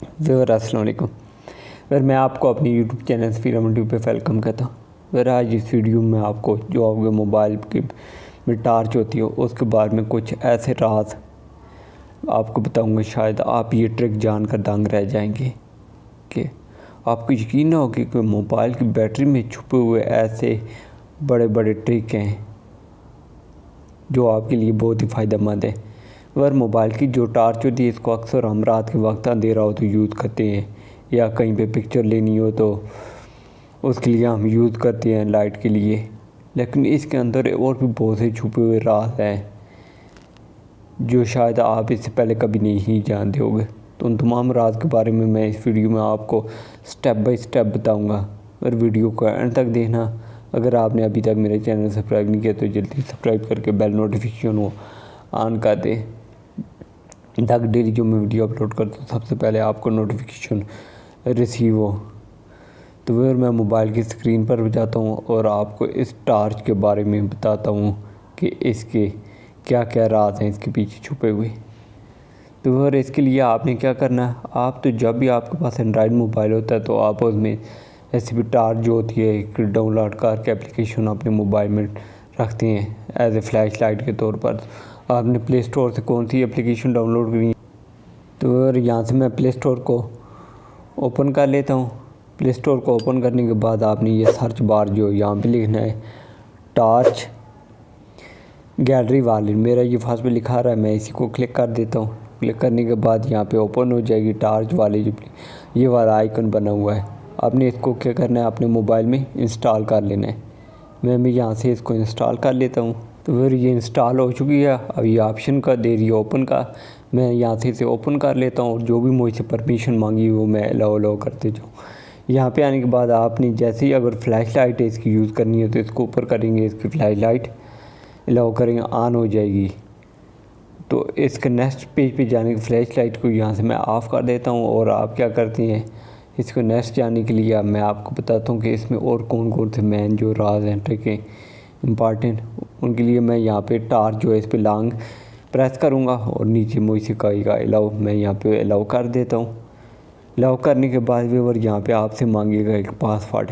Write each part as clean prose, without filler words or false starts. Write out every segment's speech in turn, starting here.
अस्सलाम वालेकुम। फिर मैं आपको अपनी यूट्यूब चैनल फिरम ट्यूब पे वेलकम कहता हूँ। फिर आज इस वीडियो में आपको जो आपके मोबाइल की में टार्च होती है उसके बारे में कुछ ऐसे राज आपको बताऊंगा, शायद आप ये ट्रिक जानकर दंग रह जाएंगे कि आपको यकीन ना होगी कि मोबाइल की बैटरी में छुपे हुए ऐसे बड़े बड़े ट्रिक हैं जो आपके लिए बहुत ही फ़ायदेमंद है। अगर मोबाइल की जो टार्च होती है इसको अक्सर हम रात के वक्त अंधेरा हो तो यूज़ करते हैं, या कहीं पे पिक्चर लेनी हो तो उसके लिए हम यूज़ करते हैं लाइट के लिए। लेकिन इसके अंदर और भी बहुत से छुपे हुए राज हैं जो शायद आप इससे पहले कभी नहीं जानते होंगे। तो उन तमाम राज के बारे में मैं इस वीडियो में आपको स्टेप बाय स्टेप बताऊँगा, और वीडियो को एंड तक देखना। अगर आपने अभी तक मेरे चैनल सब्सक्राइब नहीं किया तो जल्दी सब्सक्राइब करके बेल नोटिफिकेशन को ऑन कर दे, ताकि डेली जो मैं वीडियो अपलोड करता हूँ सबसे पहले आपको नोटिफिकेशन रिसीव हो। तो फिर मैं मोबाइल की स्क्रीन पर जाता हूँ और आपको इस टार्च के बारे में बताता हूँ कि इसके क्या क्या राज हैं इसके पीछे छुपे हुए। तो फिर इसके लिए आपने क्या करना है, आप तो जब भी आपके पास एंड्रॉयड मोबाइल होता है तो आप उसमें ऐसी भी टार्च जो होती है एक डाउनलोड करके एप्लीकेशन अपने मोबाइल में रखते हैं एज ए फ्लैश लाइट के तौर पर। आपने प्ले स्टोर से कौन सी एप्लीकेशन डाउनलोड करनी है, तो यहाँ से मैं प्ले स्टोर को ओपन कर लेता हूँ। प्ले स्टोर को ओपन करने के बाद आपने ये सर्च बार जो यहाँ पे लिखना है टार्च गैलरी वाले, मेरा ये फर्स्ट पे लिखा रहा है, मैं इसी को क्लिक कर देता हूँ। क्लिक करने के बाद यहाँ पे ओपन हो जाएगी टार्च वाले जो ये वाला आइकन बना हुआ है। आपने इसको क्या करना है, अपने मोबाइल में इंस्टॉल कर लेना है। मैं भी यहाँ से इसको इंस्टॉल कर लेता हूँ। तो फिर ये इंस्टॉल हो चुकी है। अब ये ऑप्शन का दे रही है ओपन का, मैं यहाँ से इसे ओपन कर लेता हूँ और जो भी मुझसे परमिशन मांगी वो मैं अलाउ करते जाऊँ। यहाँ पे आने के बाद आपने जैसे ही अगर फ्लैश लाइट है इसकी यूज़ करनी है तो इसको ऊपर करेंगे, इसकी फ्लैश लाइट अलाउ करेंगे, ऑन हो जाएगी। तो इसके नेक्स्ट पेज पे जाने की फ्लैश लाइट को यहाँ से मैं ऑफ़ कर देता हूँ। और आप क्या करते हैं, इसको नेक्स्ट जाने के लिए मैं आपको बताता हूँ कि इसमें और कौन कौन से मेन जो राज हैं ट्रिक हैं इम्पॉर्टेंट, उनके लिए मैं यहाँ पे टार्च जो है इस पर लॉन्ग प्रेस करूँगा और नीचे मुझसे कहेगा अलाउ, मैं यहाँ पे अलाउ कर देता हूँ। अलाउ करने के बाद व्यूअर यहाँ पे आपसे मांगेगा एक पासवर्ड,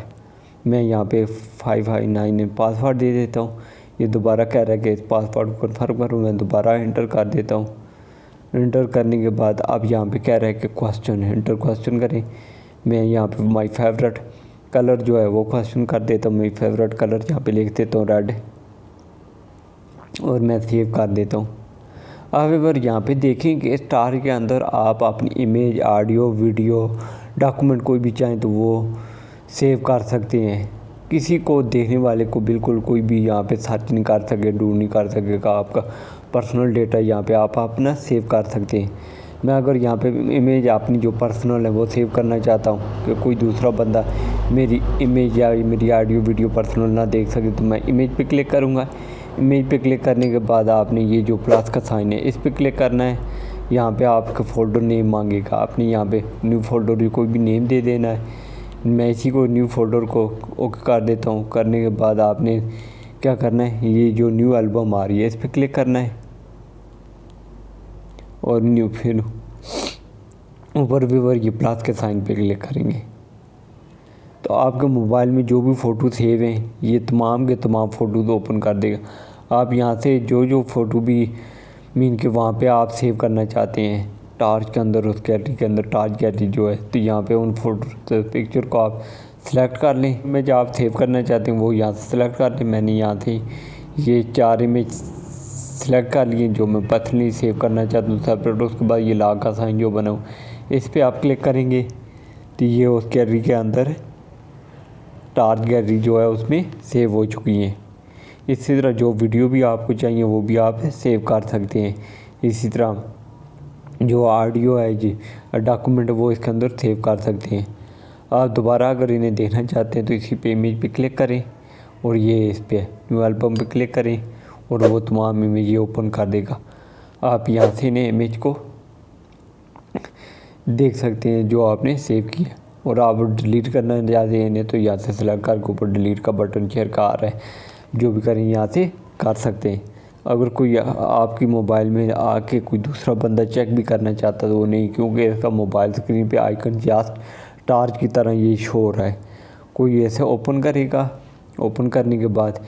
मैं यहाँ पे 559 पासवर्ड दे देता हूँ। ये दोबारा कह रहा है कि इस पासवर्ड को कन्फर्म करूँ, मैं दोबारा इंटर कर देता हूँ। इंटर करने के बाद अब यहाँ पे कह रहा है कि क्वेश्चन है, इंटर क्वेश्चन करें। मैं यहाँ पे माय फेवरेट कलर जो है वो क्वेश्चन कर देता हूँ। मेरी फेवरेट कलर यहाँ पे लिख देता हूँ रेड, और मैं सेव कर देता हूँ। अब यहाँ पे देखें कि इस टार के अंदर आप अपनी इमेज, ऑडियो, वीडियो, डॉक्यूमेंट कोई भी चाहें तो वो सेव कर सकते हैं। किसी को देखने वाले को बिल्कुल कोई भी यहाँ पे सर्च नहीं कर सके, ढूंढ नहीं कर सकेगा आपका पर्सनल डेटा यहाँ पे आप अपना सेव कर सकते हैं। मैं अगर यहाँ पे इमेज अपनी जो पर्सनल है वो सेव करना चाहता हूँ कि कोई दूसरा बंदा मेरी इमेज या मेरी ऑडियो वीडियो पर्सनल ना देख सके, तो मैं इमेज पे क्लिक करूँगा। इमेज पे क्लिक करने के बाद आपने ये जो प्लस का साइन है इस पर क्लिक करना है। यहाँ पे आपका फ़ोल्डर नेम मांगेगा, आपने यहाँ पे न्यू फोल्डर कोई भी नेम दे देना है। मैं इसी को न्यू फोल्डर को ओके कर देता हूँ। करने के बाद आपने क्या करना है, ये जो न्यू एल्बम आ रही है इस पर क्लिक करना है और न्यू, फिर ऊपर व्यूअर ये प्लस के साइन पे क्लिक करेंगे तो आपके मोबाइल में जो भी फ़ोटो सेव हैं ये तमाम के तमाम फ़ोटोज़ ओपन कर देगा। आप यहाँ से जो फ़ोटो भी मीन के वहाँ पे आप सेव करना चाहते हैं टार्च के अंदर, उस गैलरी के अंदर टार्च गैलरी जो है, तो यहाँ पे उन फोटो पिक्चर को आप सिलेक्ट कर लें। मैं जो आप सेव करना चाहते हैं वो यहाँ से सिलेक्ट कर लें। मैंने यहाँ से ये 4 इमेज सिलेक्ट कर लिए जो मैं पर्सनली सेव करना चाहता हूँ सेपरेट। उसके बाद ये लॉग का साइन जो बना हो इस पर आप क्लिक करेंगे तो ये उस गैलरी के अंदर टार्च गैलरी जो है उसमें सेव हो चुकी हैं। इसी तरह जो वीडियो भी आपको चाहिए वो भी आप सेव कर सकते हैं। इसी तरह जो ऑडियो है जी डॉक्यूमेंट वो इसके अंदर सेव कर सकते हैं। आप दोबारा अगर इन्हें देखना चाहते हैं तो इसी पे इमेज पे क्लिक करें और ये इस पे न्यू एल्बम पे क्लिक करें और वो तमाम इमेज ये ओपन कर देगा। आप यहाँ से इन्हें इमेज को देख सकते हैं जो आपने सेव किया। और आप डिलीट करना चाहते हैं इन्हें तो यहाँ से सेलेक्ट करके ऊपर डिलीट का बटन शेयर का आ रहा है, जो भी करें यहाँ से कर सकते हैं। अगर कोई आपकी मोबाइल में आके कोई दूसरा बंदा चेक भी करना चाहता तो वो नहीं, क्योंकि इसका मोबाइल स्क्रीन पे आइकन जस्ट टार्च की तरह ये शो हो रहा है। कोई ऐसे ओपन करेगा, ओपन करने के बाद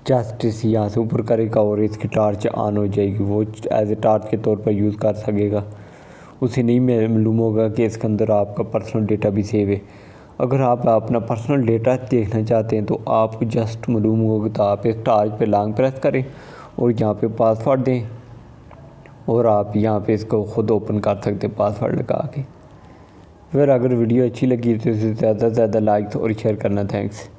जस्ट इस यहाँ से ऊपर करेगा और इसकी टार्च ऑन हो जाएगी, वो एज ए टार्च के तौर पर यूज़ कर सकेगा। उसे नहीं मालूम होगा कि इसके अंदर आपका पर्सनल डेटा भी सेव है। अगर आप अपना पर्सनल डेटा देखना चाहते हैं तो आपको जस्ट मालूम होगा तो आप इस टार्च पे लॉन्ग प्रेस करें और यहाँ पे पासवर्ड दें और आप यहाँ पे इसको ख़ुद ओपन कर सकते हैं पासवर्ड लगा के। फिर अगर वीडियो अच्छी लगी तो इसे ज़्यादा से ज़्यादा लाइक और शेयर करना। थैंक्स।